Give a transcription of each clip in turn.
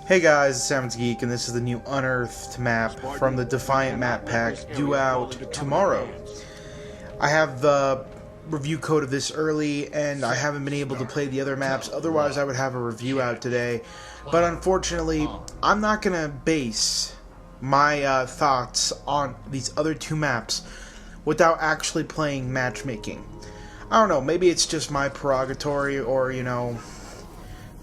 Hey guys, it's Salmon's Geek, and this is the new Unearthed map from the Defiant map pack, due out tomorrow. I have the review code of this early, and I haven't been able to play the other maps, otherwise I would have a review out today. But unfortunately, I'm not going to base my thoughts on these other two maps without actually playing matchmaking. I don't know, maybe it's just my prerogative, or, you know...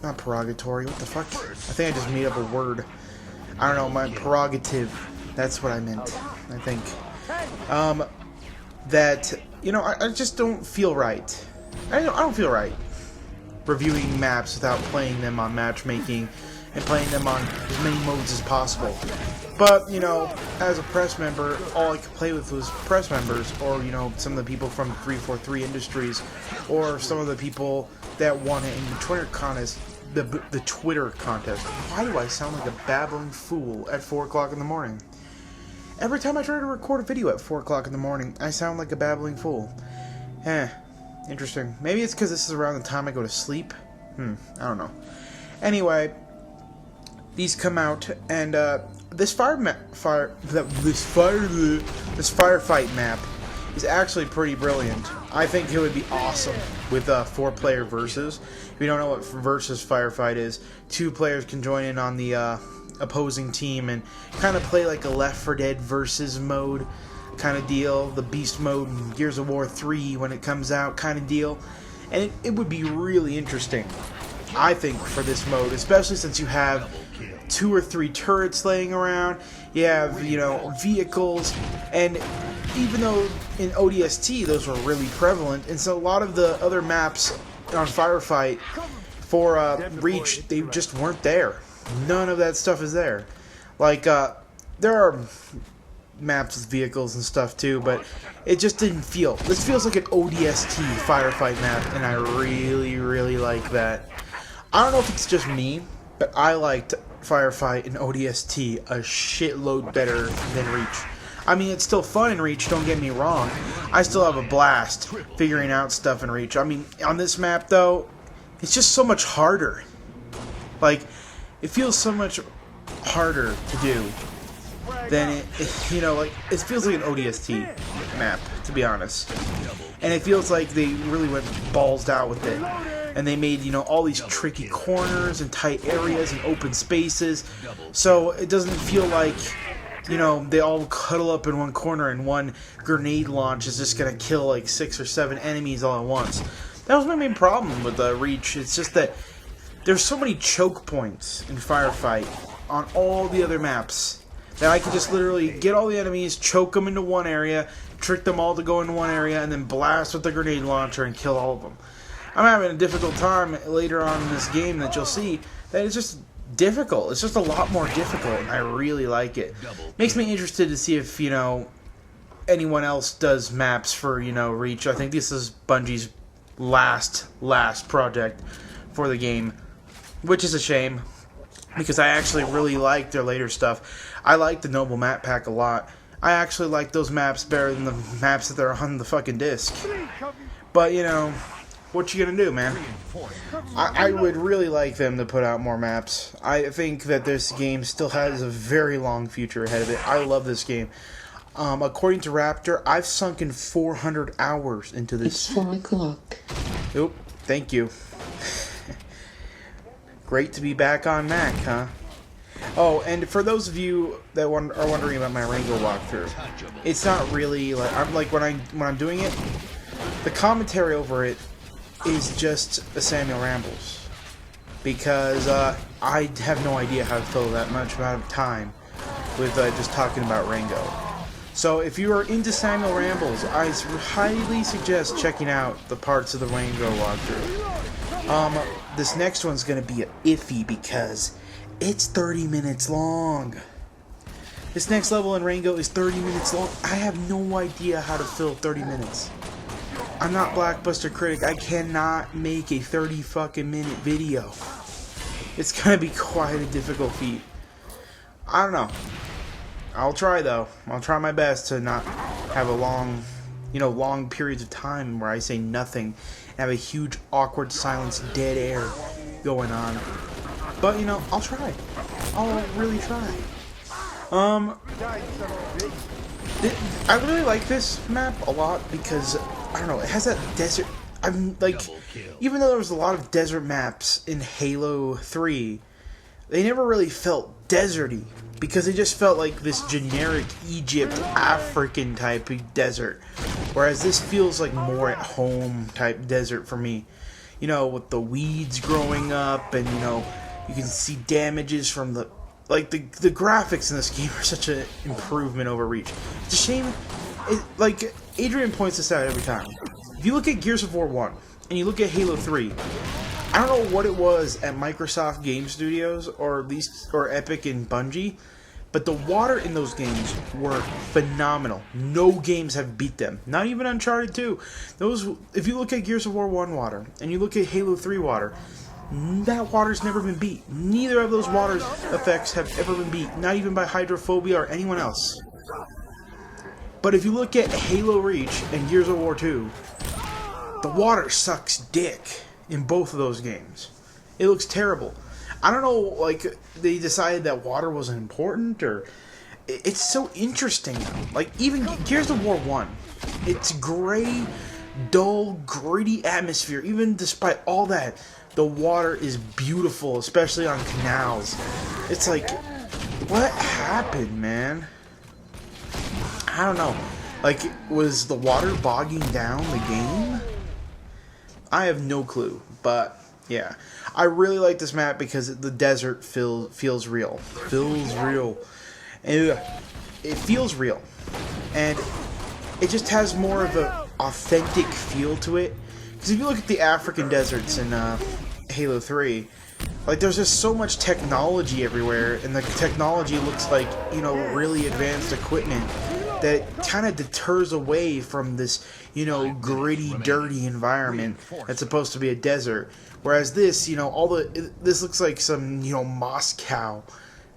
Not prerogative, what the fuck? I think I just made up a word. I don't know, my prerogative. That's what I meant, I think. That, you know, I just don't feel right. I don't feel right reviewing maps without playing them on matchmaking and playing them on as many modes as possible. But, you know, as a press member, all I could play with was press members, or, you know, some of the people from 343 Industries, or some of the people that won it in the Twitter contest. The Twitter contest. Why do I sound like a babbling fool at 4 o'clock in the morning? Every time I try to record a video at 4 o'clock in the morning, I sound like a babbling fool. Interesting. Maybe it's because this is around the time I go to sleep? I don't know. Anyway, these come out, and this Firefight map is actually pretty brilliant. I think it would be awesome with a 4-player versus. If you don't know what versus Firefight is, 2 players can join in on the opposing team and kind of play like a Left 4 Dead versus mode kind of deal, the Beast mode in Gears of War 3 when it comes out kind of deal. And it would be really interesting, I think, for this mode, especially since you have 2 or 3 turrets laying around, you have, you know, vehicles, and even though in ODST those were really prevalent, and so a lot of the other maps on Firefight for Reach, they just weren't there. None of that stuff is there. Like, there are maps with vehicles and stuff too, but it just didn't feel. This feels like an ODST Firefight map, and I really, really like that. I don't know if it's just me, but I liked Firefight and ODST a shitload better than Reach. I mean, it's still fun in Reach, don't get me wrong. I still have a blast figuring out stuff in Reach. I mean, on this map, though, it's just so much harder. Like, it feels so much harder to do than you know, like, it feels like an ODST map, to be honest. And it feels like they really went balls out with it. And they made, you know, all these tricky corners and tight areas and open spaces. So it doesn't feel like, you know, they all cuddle up in one corner and one grenade launch is just going to kill like 6 or 7 enemies all at once. That was my main problem with Reach. It's just that there's so many choke points in Firefight on all the other maps that I could just literally get all the enemies, choke them into one area, trick them all to go into one area, and then blast with the grenade launcher and kill all of them. I'm having a difficult time later on in this game that you'll see that it's just difficult. It's just a lot more difficult, and I really like it. Makes me interested to see if, you know, anyone else does maps for, you know, Reach. I think this is Bungie's last project for the game, which is a shame, because I actually really like their later stuff. I like the Noble map pack a lot. I actually like those maps better than the maps that are on the fucking disc. But, you know, what you gonna do, man? I would really like them to put out more maps. I think that this game still has a very long future ahead of it. I love this game. According to Raptor, I've sunk in 400 hours into this. It's 4 o'clock. Oop, thank you. Great to be back on Mac, huh? Oh, and for those of you that are wondering about my Rango walkthrough, it's not really like when I'm doing it, the commentary over it is just a Samuel Rambles, because I have no idea how to fill that much amount of time with just talking about Rango. So if you are into Samuel Rambles, I highly suggest checking out the parts of the Rango walkthrough. This next one's going to be iffy because it's 30 minutes long. This next level in Rango is 30 minutes long. I have no idea how to fill 30 minutes. I'm not Blockbuster Critic. I cannot make a 30 fucking minute video. It's going to be quite a difficult feat. I don't know. I'll try, though. I'll try my best to not have a long periods of time where I say nothing and have a huge awkward silence, dead air going on. But, you know, I'll try. I'll really try. I really like this map a lot because, I don't know, it has that desert. I'm like, even though there was a lot of desert maps in Halo 3, they never really felt deserty because they just felt like this generic Egypt, African type of desert. Whereas this feels like more at home type desert for me. You know, with the weeds growing up, and you know, you can see damages from the graphics in this game are such an improvement over Reach. It's a shame. Like Adrian points this out every time. If you look at Gears of War 1 and you look at Halo 3, I don't know what it was at Microsoft Game Studios or Epic and Bungie, but the water in those games were phenomenal. No games have beat them. Not even Uncharted 2. If you look at Gears of War 1 water and you look at Halo 3 water, that water's never been beat. Neither of those water effects have ever been beat. Not even by Hydrophobia or anyone else. But if you look at Halo Reach and Gears of War 2, the water sucks dick in both of those games. It looks terrible. I don't know, like, they decided that water wasn't important, or... It's so interesting, though. Like, even Gears of War 1, it's gray, dull, gritty atmosphere. Even despite all that, the water is beautiful, especially on canals. It's like, what happened, man? I don't know. Like, was the water bogging down the game? I have no clue, but yeah. I really like this map because the desert feels real. Feels real. And it feels real. And it just has more of an authentic feel to it. Because if you look at the African deserts in Halo 3, like, there's just so much technology everywhere, and the technology looks like, you know, really advanced equipment that kind of deters away from this, you know, gritty, dirty environment that's supposed to be a desert. Whereas this, you know, this looks like some, you know, Moscow,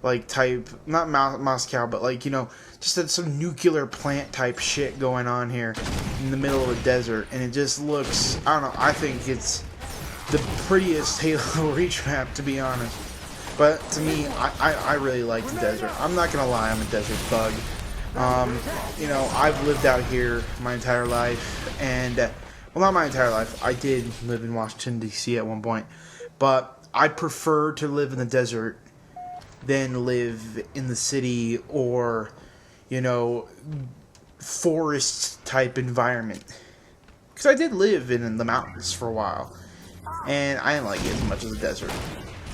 like, type, not Moscow, but like, you know, just some nuclear plant type shit going on here in the middle of a desert, and it just looks, I don't know, I think it's the prettiest Halo Reach map, to be honest. But to me, I really like the desert. I'm not gonna lie, I'm a desert bug. You know, I've lived out here my entire life, and, well, not my entire life. I did live in Washington, D.C. at one point, but I prefer to live in the desert than live in the city or, you know, forest type environment. Because I did live in the mountains for a while, and I didn't like it as much as the desert.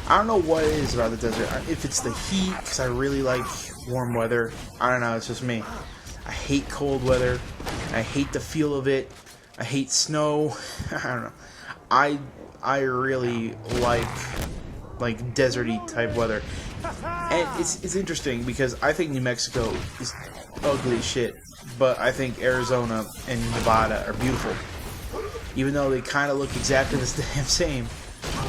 I don't know what it is about the desert. If it's the heat, because I really like warm weather. I don't know, it's just me. I hate cold weather. I hate the feel of it. I hate snow. I don't know. I really like deserty type weather. And it's interesting because I think New Mexico is ugly as shit, but I think Arizona and Nevada are beautiful. Even though they kind of look exactly the damn same.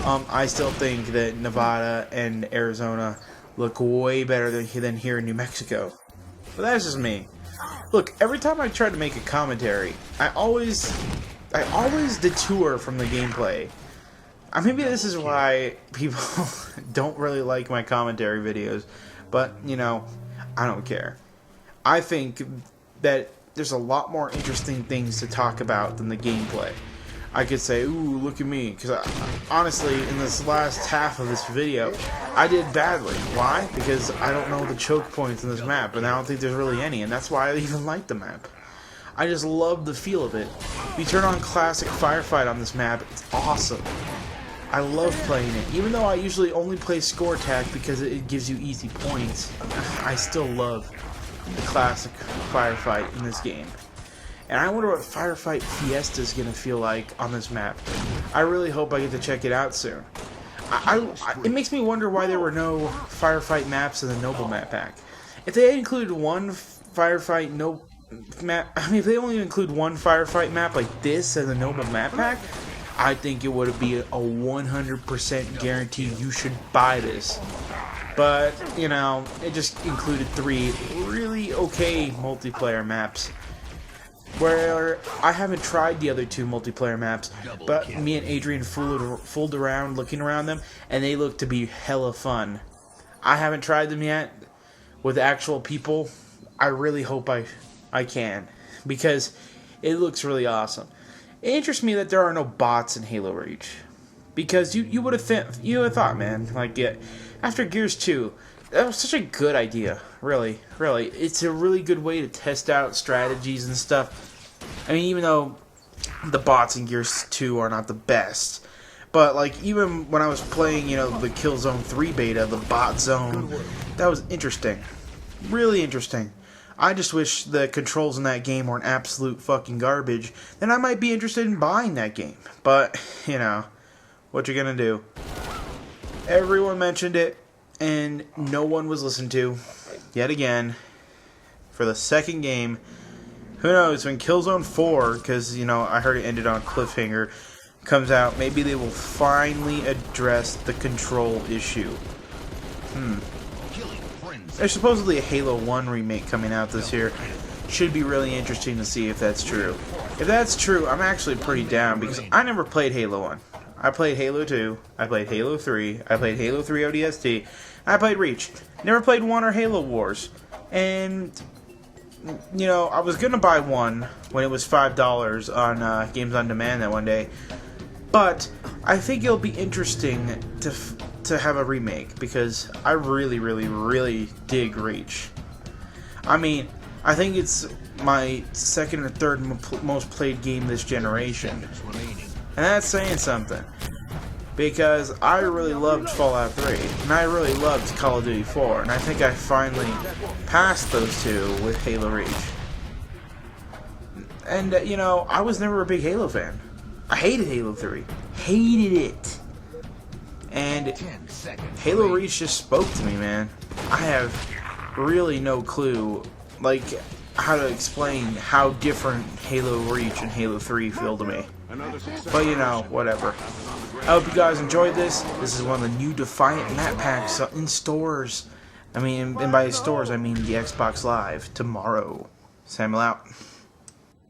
I still think that Nevada and Arizona look way better than here in New Mexico. But that's just me. Look, every time I try to make a commentary, I always detour from the gameplay. Maybe this is why people don't really like my commentary videos, but, you know, I don't care. I think that there's a lot more interesting things to talk about than the gameplay. I could say, ooh, look at me, because honestly, in this last half of this video, I did badly. Why? Because I don't know the choke points in this map, and I don't think there's really any, and that's why I even like the map. I just love the feel of it. If you turn on classic Firefight on this map, it's awesome. I love playing it. Even though I usually only play score attack because it gives you easy points, I still love the classic Firefight in this game. And I wonder what Firefight Fiesta is going to feel like on this map. I really hope I get to check it out soon. It makes me wonder why there were no Firefight maps in the Noble map pack. If they included one Firefight map, if they only include one Firefight map like this in the Noble map pack, I think it would be a 100% guarantee you should buy this. But, you know, it just included 3 really okay multiplayer maps. Where I haven't tried the other 2 multiplayer maps, but me and Adrian fooled around looking around them, and they look to be hella fun. I haven't tried them yet with actual people. I really hope I can, because it looks really awesome. It interests me that there are no bots in Halo Reach, because you would have thought, man, like, yeah, after Gears 2, that was such a good idea. Really, it's a really good way to test out strategies and stuff. I mean, even though the bots in Gears 2 are not the best, but like even when I was playing, the Killzone 3 beta, the bot zone, that was interesting, really interesting. I just wish the controls in that game weren't absolute fucking garbage. Then I might be interested in buying that game. But, what you gonna do? Everyone mentioned it, and no one was listened to. Yet again, for the second game. Who knows, when Killzone 4, because, I heard it ended on a cliffhanger, comes out, maybe they will finally address the control issue. There's supposedly a Halo 1 remake coming out this year. Should be really interesting to see if that's true. If that's true, I'm actually pretty down, because I never played Halo 1. I played Halo 2, I played Halo 3, I played Halo 3 ODST, I played Reach. Never played 1 or Halo Wars. And, I was going to buy 1 when it was $5 on Games on Demand that one day. But I think it'll be interesting to have a remake, because I really dig Reach. I mean, I think it's my second or third most played game this generation. And that's saying something, because I really loved Fallout 3, and I really loved Call of Duty 4, and I think I finally passed those two with Halo Reach. And, I was never a big Halo fan. I hated Halo 3. Hated it. And Halo Reach just spoke to me, man. I have really no clue, like, how to explain how different Halo Reach and Halo 3 feel to me. But, whatever. I hope you guys enjoyed this. This is one of the new Defiant map packs in stores. I mean, and by stores, I mean the Xbox Live tomorrow. Samuel out.